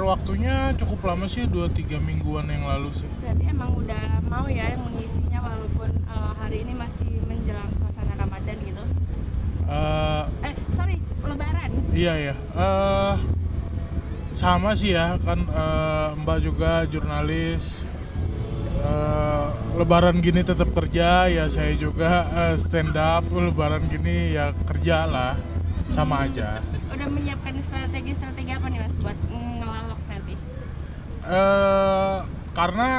waktunya cukup lama sih, 2-3 mingguan yang lalu sih. Berarti emang udah mau ya mengisinya walaupun hari ini masih menjelang suasana Ramadan gitu. Eh, Sorry, Lebaran. iya ya. Sama sih ya kan, Mbak juga jurnalis. Lebaran gini tetap kerja ya, saya juga stand up. Lebaran gini ya kerja lah, sama aja. Udah menyiapkan strategi apa nih Mas buat ngelalok nanti? Karena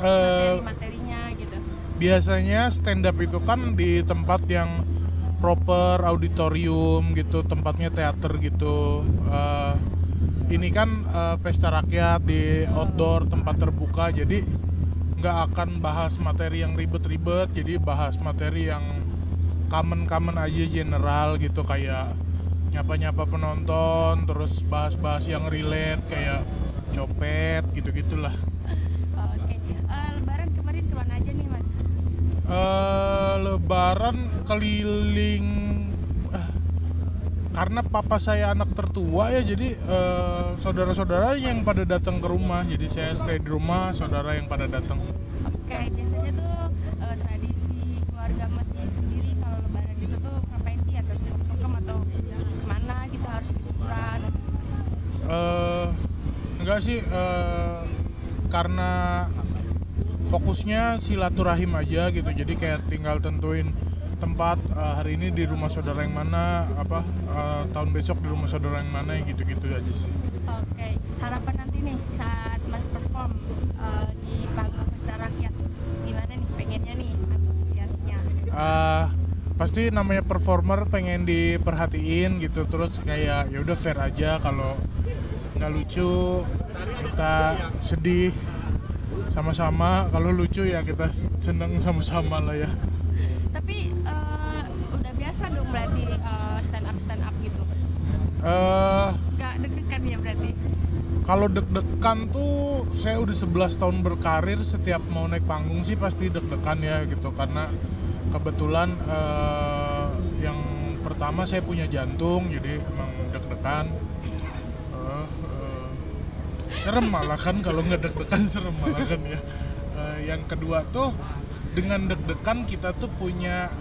eh, Materinya gitu. biasanya stand up itu kan di tempat yang proper auditorium gitu, tempatnya teater gitu. Ini kan pesta rakyat di outdoor, tempat terbuka, jadi nggak akan bahas materi yang ribet-ribet, jadi bahas materi yang common aja, general gitu, kayak nyapa-nyapa penonton, terus bahas-bahas yang relate kayak copet gitu-gitulah. Oke. Lebaran kemarin kemana aja nih Mas? Lebaran keliling, karena papa saya anak tertua ya, jadi saudara-saudara yang pada datang ke rumah, jadi saya stay di rumah, saudara yang pada datang. Oke, biasanya tuh tradisi keluarga Masnya sendiri kalau Lebaran gitu tuh ngapain sih? Atau sungkem atau kemana gitu, harus liburan? Enggak sih, karena fokusnya silaturahim aja gitu, jadi kayak tinggal tentuin tempat, hari ini di rumah saudara yang mana, tahun besok di rumah saudara yang mana, gitu-gitu aja sih. Oke, harapan nanti nih saat Mas perform di panggung pesta rakyat, gimana nih pengennya nih antusiasnya? Pasti namanya performer pengen diperhatiin gitu, terus kayak ya udah fair aja, kalau nggak lucu kita sedih sama-sama, kalau lucu ya kita seneng sama-sama lah ya. Tapi udah biasa dong berarti stand up gitu. eh Gak deg-degan ya berarti. Kalau deg-degan tuh, saya udah 11 tahun berkarir, setiap mau naik panggung sih pasti deg-degan ya gitu, karena kebetulan yang pertama saya punya jantung, jadi emang deg-degan. Serem malah kan, kalau nggak deg-degan serem malah kan ya. Yang kedua tuh, dengan deg-degan kita tuh punya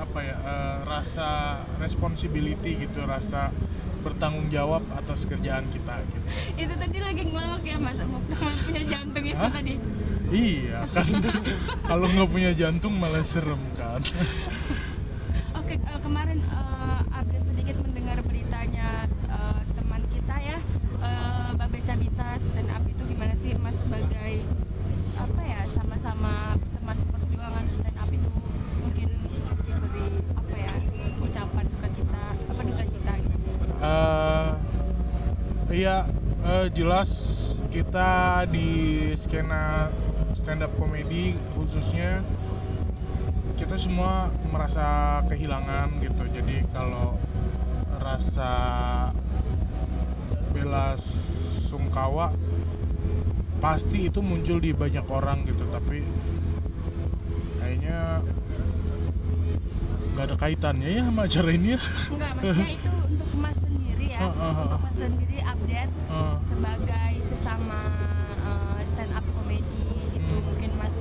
rasa responsibility gitu, rasa bertanggung jawab atas kerjaan kita gitu. Itu tadi lagi ngelawak ya Mas, punya jantung itu Hah? tadi. Iya kan. Kalau nggak punya jantung malah serem kan. Oke, kemarin update sedikit mendengar beritanya teman kita ya, Babe Cabita stand up itu, gimana sih Mas sebagai apa ya, sama-sama teman seperjuangan stand up itu, mungkin diberi apa ya, ucapan sukacita apa duka cita gitu. Iya, jelas kita di skena stand up comedy khususnya, kita semua merasa kehilangan gitu. Jadi kalau rasa bela sungkawa pasti itu muncul di banyak orang gitu, tapi kayaknya nggak ada kaitannya ya sama acara ini ya. Enggak, maksudnya itu untuk Mas sendiri ya, untuk Mas sendiri update sebagai sesama stand up comedy itu, mungkin Mas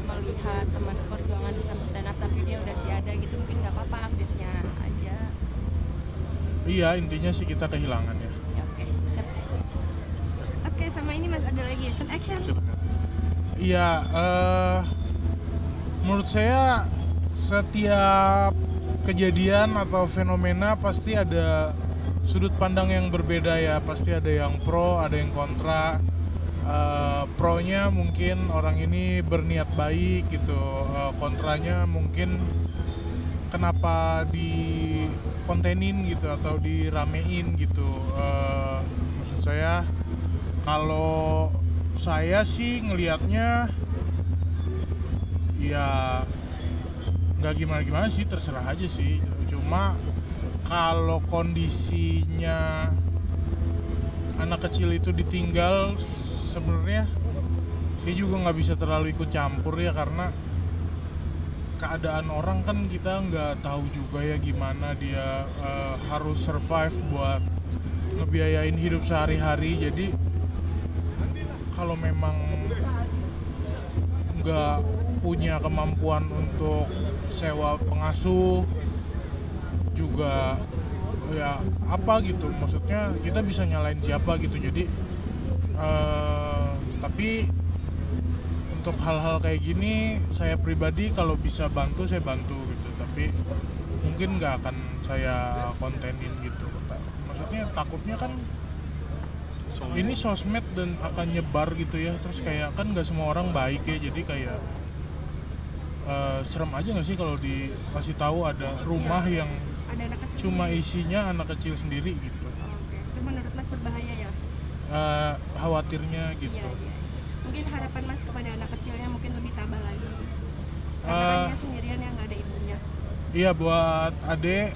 melihat teman seperjuangan sesama stand up tapi dia udah tiada gitu, mungkin nggak apa-apa update-nya aja. Iya, intinya sih kita kehilangan ya. Ya, oke, siap. Oke, sama ini Mas ada lagi action. Iya, menurut saya setiap kejadian atau fenomena pasti ada sudut pandang yang berbeda ya, pasti ada yang pro, ada yang kontra. Pro-nya mungkin orang ini berniat baik gitu, kontranya mungkin kenapa dikontenin gitu atau diramein gitu. Maksud saya, kalau saya sih ngelihatnya ya nggak gimana-gimana sih, terserah aja sih. Cuma kalau kondisinya anak kecil itu ditinggal, sebenarnya saya juga nggak bisa terlalu ikut campur ya, karena keadaan orang kan kita nggak tahu juga ya gimana dia harus survive buat ngebiayain hidup sehari-hari. Jadi kalau memang nggak punya kemampuan untuk sewa pengasuh juga, ya apa gitu, maksudnya kita bisa nyalain siapa gitu. Jadi tapi untuk hal-hal kayak gini saya pribadi kalau bisa bantu saya bantu gitu, tapi mungkin nggak akan saya kontenin gitu. Maksudnya takutnya kan ini sosmed dan akan nyebar gitu ya, terus kayak kan nggak semua orang baik ya, jadi kayak serem aja nggak sih kalau dikasih tahu ada rumah yang Ada anak kecil cuma sendiri. isinya anak kecil sendiri gitu. Oke, itu menurut Mas berbahaya ya? Khawatirnya Iya, gitu. iya. Mungkin harapan Mas kepada anak kecilnya mungkin lebih tabah lagi. Karena Eh, kan dia sendirian yang nggak ada ibunya. Iya, buat adek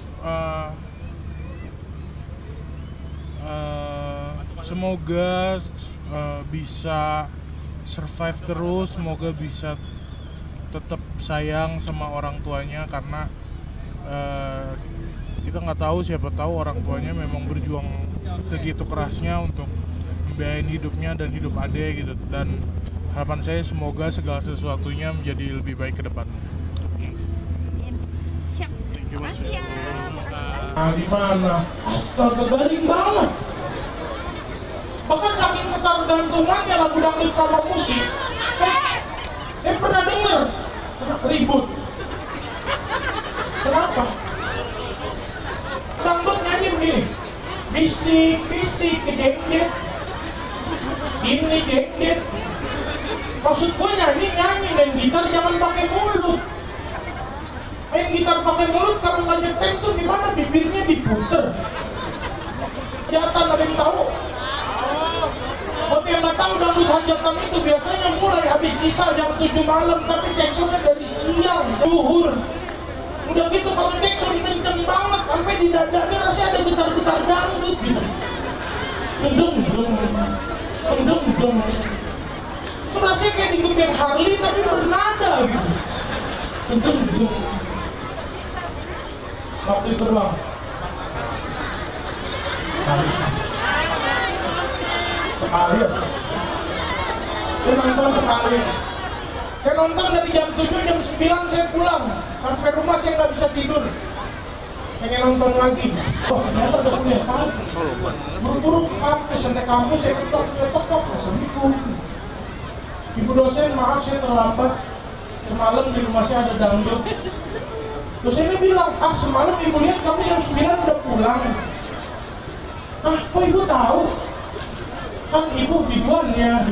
semoga bisa survive terus, semoga bisa tetap sayang sama orang tuanya, karena kita nggak tahu, siapa tahu orang tuanya memang berjuang segitu kerasnya untuk membiayain hidupnya dan hidup adek gitu. Dan harapan saya semoga segala sesuatunya menjadi lebih baik ke depannya. Oke. Amin. Siap. you, Mas. Makasih ya. Makasih. Nah, di mana? Astaga, garing banget. Bahkan saking ketergantungannya lagu dangdut sama musik. Saya pernah denger ribut. Kenapa? Dangdut nyanyi begini. Bisik-bisik kejengket. Ini jengket. Maksud gue nyanyi main gitar jangan pakai mulut. Main gitar pakai mulut kalau nggak nyetem tuh gimana, bibirnya diputer. Hajatan ada yang tahu? Buat yang nggak tahu, dangdut hajatan itu biasanya mulai habis isya jam 7 malam, tapi teksturnya dari siang, duhur. Udah gitu kalau tekstur kenceng banget, sampai di dadanya rasanya ada getar-getar dangdut gitu. Dendeng, dendeng, dendeng. Itu rasanya kayak digeber Harley tapi bernada gitu. Dendeng, dendeng. Waktu itu doang. Sekali ya. Dia nonton sekali. Saya nonton dari jam 7, jam 9 saya pulang. Sampai rumah saya nggak bisa tidur. Pengen nonton lagi. Wah, ternyata udah kuliah pagi. Buru-buru ke kampus, sampai kampus saya ketok, Assalamualaikum. Ibu dosen, maaf saya terlambat. Semalam di rumah saya ada dangdut. Dosennya bilang, semalam ibu lihat kamu jam 9 udah pulang. Kok ibu tahu? Kan ibu biduannya.